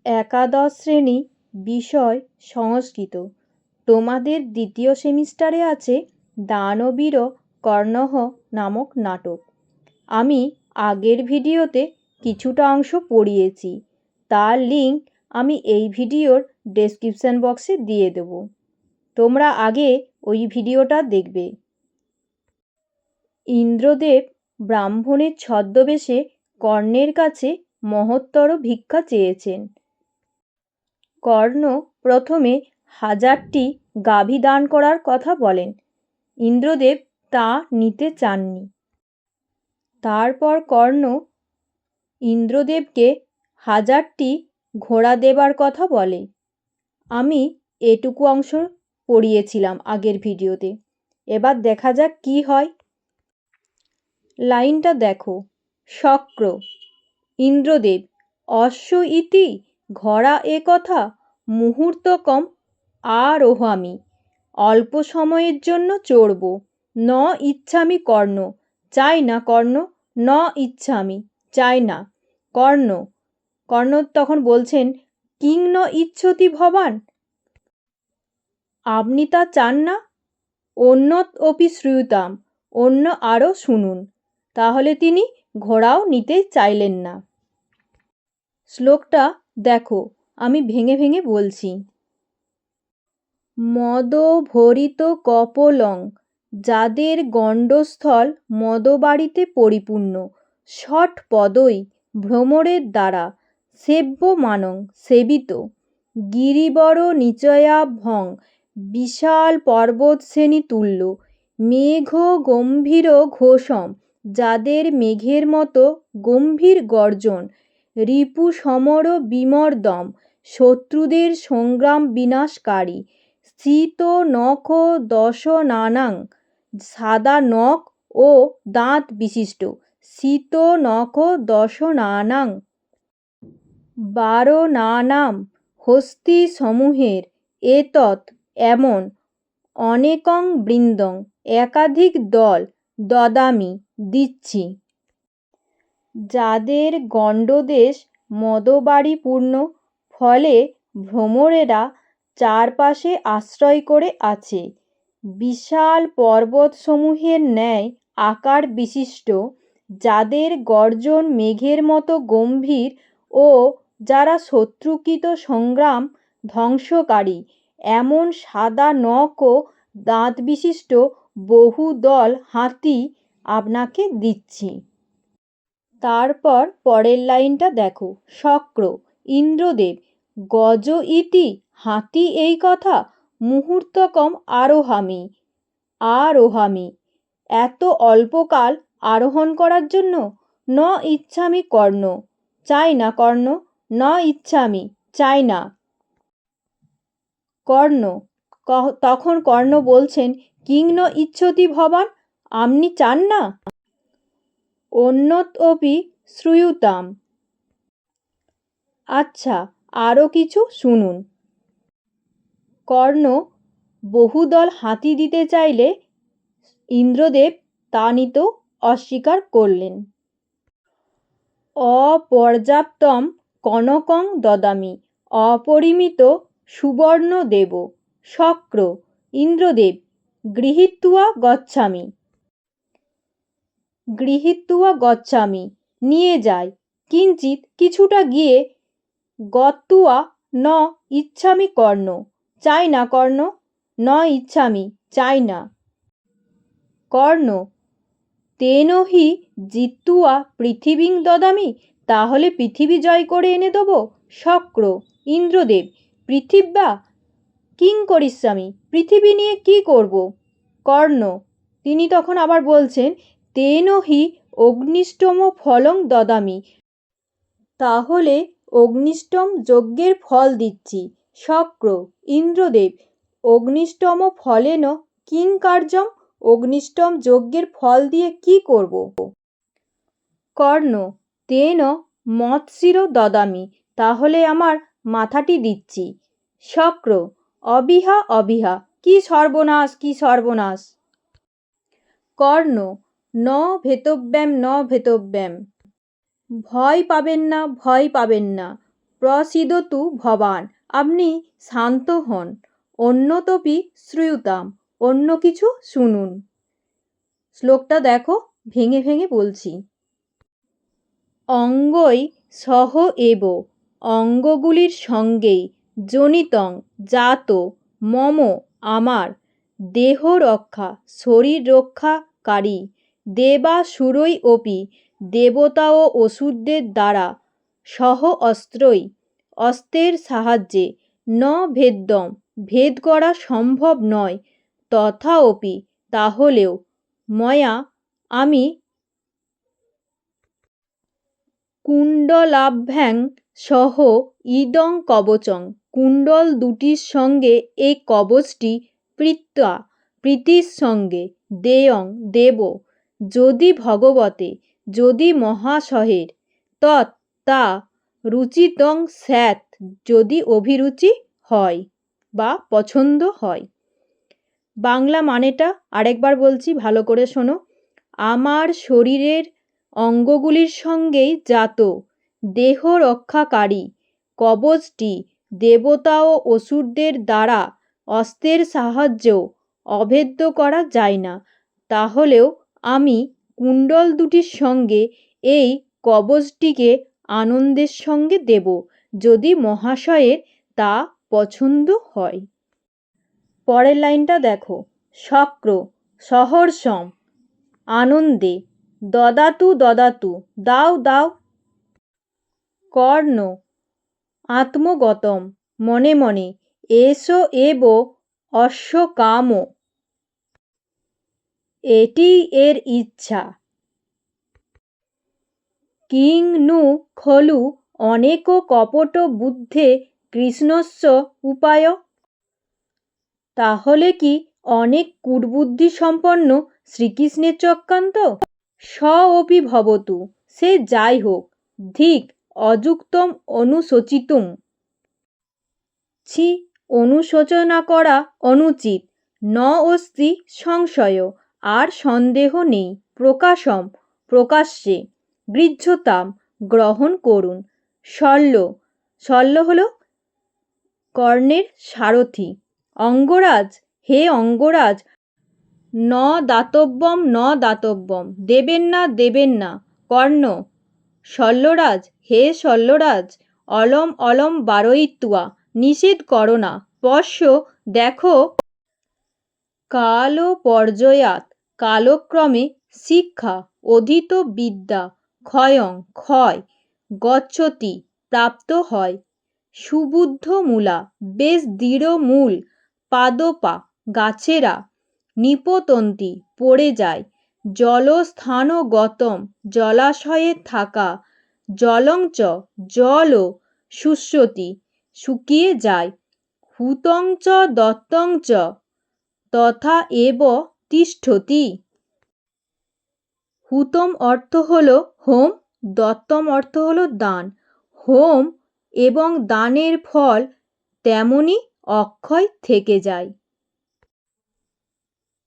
একাদশ শ্রেণী, বিষয় সংস্কৃত। তোমাদের দ্বিতীয় সেমিস্টারে আছে দানবীর কর্ণহ নামক নাটক। আমি আগের ভিডিওতে কিছুটা অংশ পড়িয়েছি, তার লিঙ্ক আমি এই ভিডিওর ডেসক্রিপশন বক্সে দিয়ে দেব। তোমরা আগে ওই ভিডিওটা দেখবে। ইন্দ্রদেব ব্রাহ্মণের ছদ্মবেশে কর্ণের কাছে মহত্তর ভিক্ষা চেয়েছেন। কর্ণ প্রথমে 1000টি গাভী দান করার কথা বলেন। ইন্দ্রদেব তা নিতে চাননি। তারপর কর্ণ ইন্দ্রদেবকে 1000টি ঘোড়া দেবার কথা বলে। আমি এটুকু অংশ পড়িয়েছিলাম আগের ভিডিওতে। এবার দেখা যাক কি হয়। লাইনটা দেখো। শক্র ইন্দ্রদেব অশ্ব ইতি ঘোড়া এ কথা মুহূর্তকম আরোহামি। অল্প সময়ের জন্য চড়ব। ন ইচ্ছামি কর্ণ। চাই না কর্ণ। ন ইচ্ছামি চাই না। কর্ণ তখন বলছেন কিং ন ইচ্ছতি ভবান। আপনি তা চান না? অন্যত অপি শ্রুয়তাম। অন্য আরও শুনুন। তাহলে তিনি ঘোড়াও নিতে চাইলেন না। শ্লোকটা দেখো, আমি ভেঙে ভেঙে বলছি। মদভরিত কপোলং যাদের গণ্ডস্থল মদবাড়িতে পরিপূর্ণ, ষট পদই ভ্রমরের দ্বারা সেব্যমানং সেবিত, গিরিবর নিচয়াভং বিশাল পর্বতশ্রেণী তুল্য, মেঘ গম্ভীর ঘোষম যাদের মেঘের মতো গম্ভীর গর্জন, রিপু সমর বিমর্দম শত্রুদের সংগ্রাম বিনাশকারী, স্থিত নখ দশনানাং সাদা নখ ও দাঁত বিশিষ্ট, স্থিত নখ দশনানাং 12 নানাম হস্তি সমূহের, এতৎ এমন, অনেকং বৃন্দং একাধিক দল, দদামি দিচ্ছি। যাদের গণ্ডদেশ মদবাড়িপূর্ণ, ফলে ভ্রমরেরা চারপাশে আশ্রয় করে আছে। বিশাল পর্বতসমূহের ন্যায় আকার বিশিষ্ট, যাদের গর্জন মেঘের মতো গম্ভীর ও যারা শত্রুকৃত সংগ্রাম ধ্বংসকারী, এমন সাদা নখ ও দাঁত বিশিষ্ট বহু দল হাতি আপনাকে দিচ্ছি। তারপর পরের লাইনটা দেখো। শক্র ইন্দ্রদেব গজ ইতি হাতি এই কথা মুহূর্তকম আরোহামি। এত অল্পকাল আরোহণ করার জন্য ন ইচ্ছামি কর্ণ। চাই না কর্ণ। ন ইচ্ছামি চাই না। তখন কর্ণ বলছেন কিং ন ইচ্ছতি ভবান। আপনি চান না? অন্যত অপি শ্রুয়তাম। আচ্ছা, আরও কিছু শুনুন। কর্ণ বহুদল হাতি দিতে চাইলে ইন্দ্রদেব তা নিতেও অস্বীকার করলেন। অপর্যাপ্তম কনকং দদামি অপরিমিত সুবর্ণ দেব। শক্র ইন্দ্রদেব গৃহীত্বা গচ্ছামি নিয়ে যায়, কিঞ্চিত কিছুটা গিয়ে, গত্তুয়া ন ইচ্ছামি কর্ণ চাই না কর্ণ। ন ইচ্ছামি চাই না। কর্ণ তেন হি জিত্তুয়া পৃথিবীং দদামি তাহলে পৃথিবী জয় করে এনে দেব। শক্র ইন্দ্রদেব পৃথিব্যা কিং করিষ্যামি পৃথিবী নিয়ে কি করব। কর্ণ তিনি তখন আবার বলছেন তেন হি অগ্নিষ্টম ফলং দদামি তাহলে অগ্নিষ্টম যজ্ঞের ফল দিচ্ছি। শক্র ইন্দ্রদেব অগ্নিষ্টম ফলেন কিং কার্যম অগ্নিষ্টম যজ্ঞের ফল দিয়ে কি করব। কর্ণ তেন মৎশির দদামি তাহলে আমার মাথাটি দিচ্ছি। শক্র অবিহা কি সর্বনাশ। কর্ণ ন ভেতব্যাম ভয় পাবেন না। প্রসীদতু ভবান, আপনি শান্ত হন। অন্যতপি শ্রুয়তাম, অন্য কিছু শুনুন। শ্লোকটা দেখো, ভেঙে ভেঙে বলছি। অঙ্গই সহ এব, অঙ্গগুলির সঙ্গেই, জনিতং জাত, মম আমার, দেহ রক্ষা শরীর রক্ষাকারী, দেবাসুরৈ অপি দেবতা ও অসুরদের দ্বারা, সহ অস্ত্রই অস্ত্রের সাহায্যে, ন ভেদ্যম ভেদ করা সম্ভব নয়, তথা অপি তাহলেও, ময়া আমি, কুণ্ডলাভ্যাং সহ ইদং কবচং কুণ্ডল দুটির সঙ্গে এই কবচটি, প্রীত্যা প্রীতির সঙ্গে, দেয়ং দেব যদি ভগবতে যদি মহাশয়ের, তৎ তা রুচিতং স্যাৎ যদি অভিরুচি হয় বা পছন্দ হয়। বাংলা মানেটা আরেকবার বলছি, ভালো করে শোনো। আমার শরীরের অঙ্গগুলির সঙ্গেই জাত দেহ রক্ষাকারী কবচটি দেবতা ও অসুরদের দ্বারা অস্ত্রের সাহায্যেও অভেদ্য করা যায় না, তাহলেও আমি কুণ্ডল দুটির সঙ্গে এই কবচটিকে আনন্দের সঙ্গে দেব যদি মহাশয়ের তা পছন্দ হয়। পরের লাইনটা দেখো। শক্র সহর্ষম আনন্দে, দদাতু দদাতু দাও দাও, কর্ণ আত্মগতম মনে মনে, এসো এব অশ্ব কাম, এটি এর ইচ্ছা, কিং নু খলু অনেক কপট বুদ্ধে কৃষ্ণস্য উপায়, তাহলে কি অনেক কূটবুদ্ধি সম্পন্ন শ্রীকৃষ্ণের চক্রান্ত? স অপি ভবতু, সে যাই হোক, ধিক অযুক্তম অনুশোচিতুম, ছি অনুশোচনা করা অনুচিত, ন অস্তি সংশয় আর সন্দেহ নেই, প্রকাশম প্রকাশ্যে, গৃহ্যতাম গ্রহণ করুন, শল্য শল্য হল কর্ণের সারথি, অঙ্গরাজ হে অঙ্গরাজ, ন দাতব্যম ন দাতব্যম দেবেন না দেবেন না, কর্ণ শল্যরাজ হে শল্যরাজ, অলম অলম বারয়িত্বা নিষেধ করো না, পশ্য দেখো, কাল পর্যয়াৎ কালক্রমে শিক্ষা অধীত বিদ্যা ক্ষয়ং ক্ষয়, গচ্ছতি প্রাপ্ত হয়, সুবুদ্ধ মূলা বেশ দৃঢ় মূল, পাদপা গাছেরা, নিপতন্তি পড়ে যায়, জলস্থানগতম জলাশয়ে থাকা, জলঞ্চ জল শুষ্যতি শুকিয়ে যায়, হুতং চ দত্তং চ তথা এব তিষ্ঠতি। হুতম অর্থ হল হোম, দত্তম অর্থ হল দান। হোম এবং দানের ফল তেমনি অক্ষয় থেকে যায়।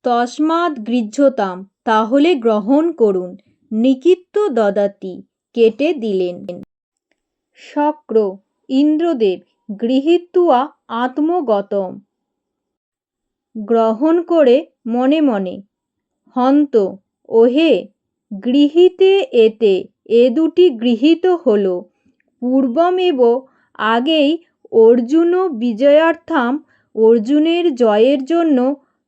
তস্মাৎ গৃহ্যতাম তাহলে গ্রহণ করুন, নিকিত্ত দদাতি কেটে দিলেন। শক্র ইন্দ্রদেব গৃহীত্বা আত্মগতম গ্রহণ করে মনে মনে, হন্ত ওহে গৃহীতে এতে এ দুটি গৃহীত হল, পূর্বমেব আগেই, অর্জুন বিজয়ার্থাম অর্জুনের জয়ের জন্য,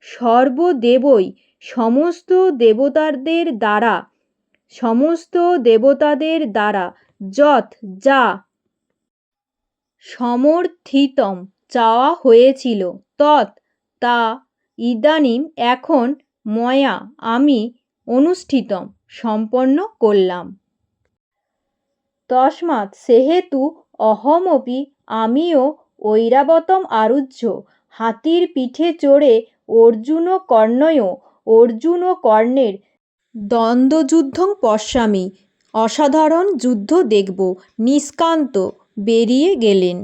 সর্বদেবৈ সমস্ত দেবতাদের দ্বারা সমস্ত দেবতাদের দ্বারা, যৎ যা সমর্থিতম চাওয়া হয়েছিল, তৎ তা ইদানীম এখন, ময়া আমি, অনুষ্ঠিতম সম্পন্ন করলাম। তস্মাৎ সেহেতু অহমপি আমিও ঐরাবতম আরুহ্য হাতির পিঠে চড়ে, অর্জুন কর্ণয় অর্জুন ও কর্ণের দ্বন্দ্বযুদ্ধং পশ্যামি অসাধারণ যুদ্ধ দেখব, নিষ্কান্ত বেরিয়ে গেলেন।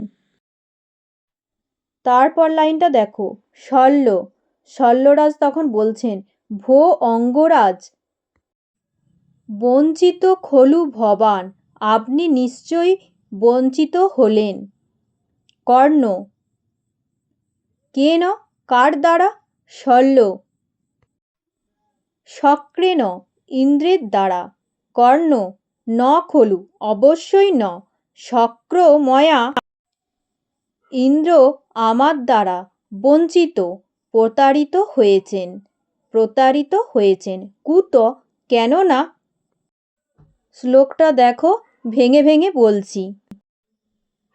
তারপর লাইনটা দেখো। শল্য শল্যরাজ তখন বলছেন, ভো অঙ্গরাজ বঞ্চিত খলু ভবান, আপনি নিশ্চয়ই বঞ্চিত হলেন। কর্ণ, কেন, কার দ্বারা? শল্য, শক্রেণ, ইন্দ্রের দ্বারা। কর্ণ, ন খলু, অবশ্যই ন। শক্র ময়া, ইন্দ্র আমার দ্বারা। বঞ্চিত, প্রতারিত হয়েছেন। প্রতারিত হয়েছেন। কুত, কেননা। শ্লোকটা দেখো, ভেঙে ভেঙে বলছি।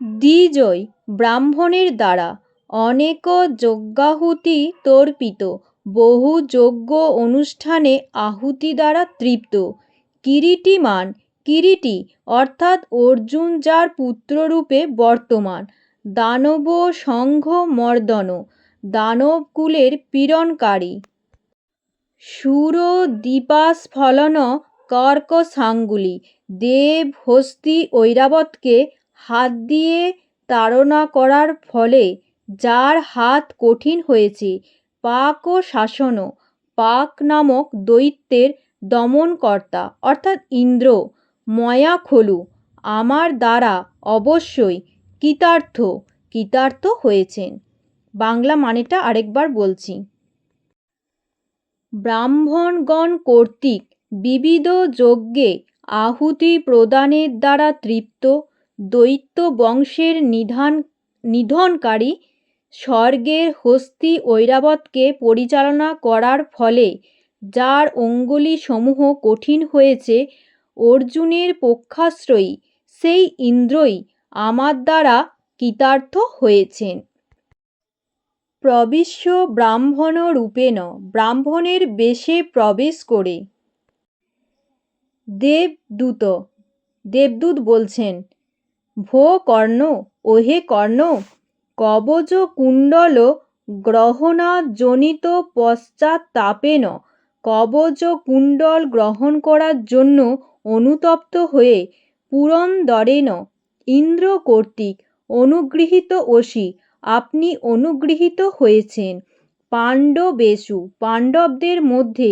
দ্বিজয়, ব্রাহ্মণের দ্বারা। অনেক যজ্ঞাহুতি তর্পিত, বহু যজ্ঞ অনুষ্ঠানে আহুতি দ্বারা তৃপ্ত। কিরীটিমান, কিরীটি অর্থাৎ অর্জুন যার পুত্ররূপে বর্তমান। দানব সংঘ মর্দন, দানবকুলের পীড়নকারী। সুর দীপাস্ফলন কর্ক সাঙ্গুলি, দেব হস্তি ঐরাবতকে হাত দিয়ে তাড়না করার ফলে যার হাত কঠিন হয়েছে। পাক ও শাসন, পাক নামক দৈত্যের দমনকর্তা অর্থাৎ ইন্দ্র। ময়া খলু, আমার দ্বারা অবশ্যই। কৃতার্থ, কৃতার্থ হয়েছেন। বাংলা মানেটা আরেকবার বলছি। ব্রাহ্মণগণ কর্তৃক বিবিধ যজ্ঞে আহুতি প্রদানের দ্বারা তৃপ্ত, দৈত্য বংশের নিধনকারী স্বর্গের হস্তি ঐরাবতকে পরিচালনা করার ফলে যার অঙ্গুলিসমূহ কঠিন হয়েছে, অর্জুনের পক্ষাশ্রয়ী সেই ইন্দ্রই আমার দ্বারা কৃতার্থ হয়েছেন। প্রবিশ্য ব্রাহ্মণ রূপেণ, ব্রাহ্মণের বেশে প্রবেশ করে। দেবদূত, দেবদূত বলছেন, ভো কর্ণ, ওহে কর্ণ, কবচ কুণ্ডল গ্রহণাজনিত পশ্চাত্তাপেন, কবচ কুণ্ডল গ্রহণ করার জন্য অনুতপ্ত হয়ে পুরন্দরেণ ইন্দ্র কর্তৃক অনুগৃহীত অসি, আপনি অনুগৃহীত হয়েছেন। পাণ্ডবেষু, পাণ্ডবদের মধ্যে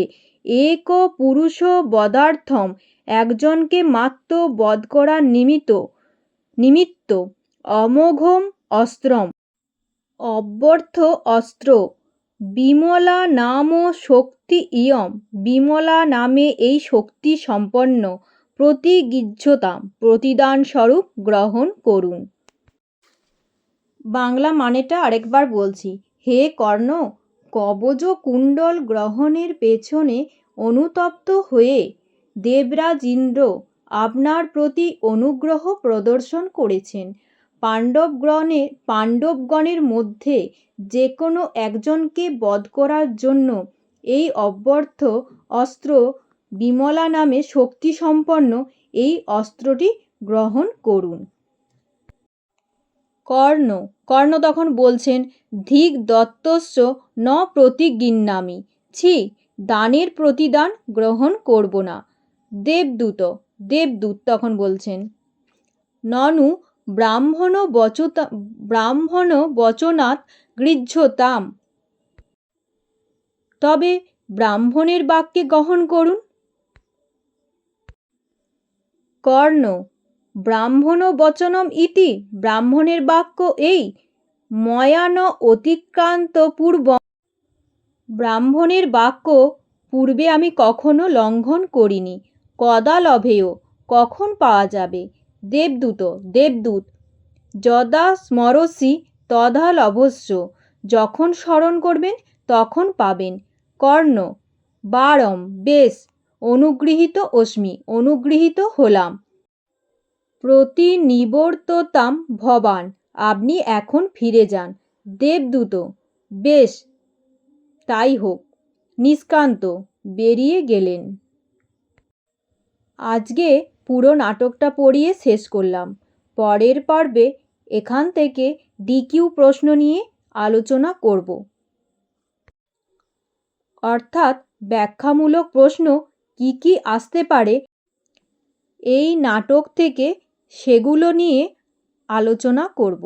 এক পুরুষ বধার্থম, একজনকে মাত্র বধ করার নিমিত্ত অমোঘম অস্ত্রম, অব্যর্থ অস্ত্র। বিমলা নাম শক্তি ইয়ম, বিমলা নামে এই শক্তি সম্পন্ন। প্রতিগৃহ্যতাম, প্রতিদানস্বরূপ গ্রহণ করুন। বাংলা মানেটা আরেকবার বলছি। হে কর্ণ, কবচ কুণ্ডল গ্রহণের পেছনে অনুতপ্ত হয়ে দেবরাজ ইন্দ্র আপনার প্রতি অনুগ্রহ প্রদর্শন করেছেন। পাণ্ডবগণের মধ্যে যে কোনো একজনকে বধ করার জন্য এই অব্যর্থ অস্ত্র বিমলা নামে শক্তিসম্পন্ন এই অস্ত্রটি গ্রহণ করুন। কর্ণ, কর্ণ তখন বলছেন, ধিক দত্তস্য ন প্রতিগৃহ্ণামি, ছি, দানের প্রতিদান গ্রহণ করব না। দেবদূত, দেবদূত তখন বলছেন, ননু ব্রাহ্মণ বচনাৎ গৃহ্যতাম, তবে ব্রাহ্মণের বাক্যে গ্রহণ করুন। কর্ণ, ব্রাহ্মণ বচনম ইতি, ব্রাহ্মণের বাক্য এই। ময়া ন অতিক্রান্ত পূর্বম, ব্রাহ্মণের বাক্য পূর্বে আমি কখনো লঙ্ঘন করিনি। কদা লভেয়, কখন পাওয়া যাবে। দেবদূত, দেবদূত, যদা স্মরসি তদা লভস্য, যখন স্মরণ করবেন তখন পাবেন। কর্ণ, বারম, বেশ, অনুগৃহীত অস্মি, অনুগৃহীত হলাম। প্রতিনিবর্ততাম ভবান, আপনি এখন ফিরে যান। দেবদূত, বেশ, তাই হোক। নিষ্কান্ত, বেরিয়ে গেলেন। আজকে পুরো নাটকটা পড়িয়ে শেষ করলাম। পরের পর্বে এখান থেকে ডিকিউ প্রশ্ন নিয়ে আলোচনা করব, অর্থাৎ ব্যাখ্যামূলক প্রশ্ন কি কি আসতে পারে এই নাটক থেকে সেগুলো নিয়ে আলোচনা করব।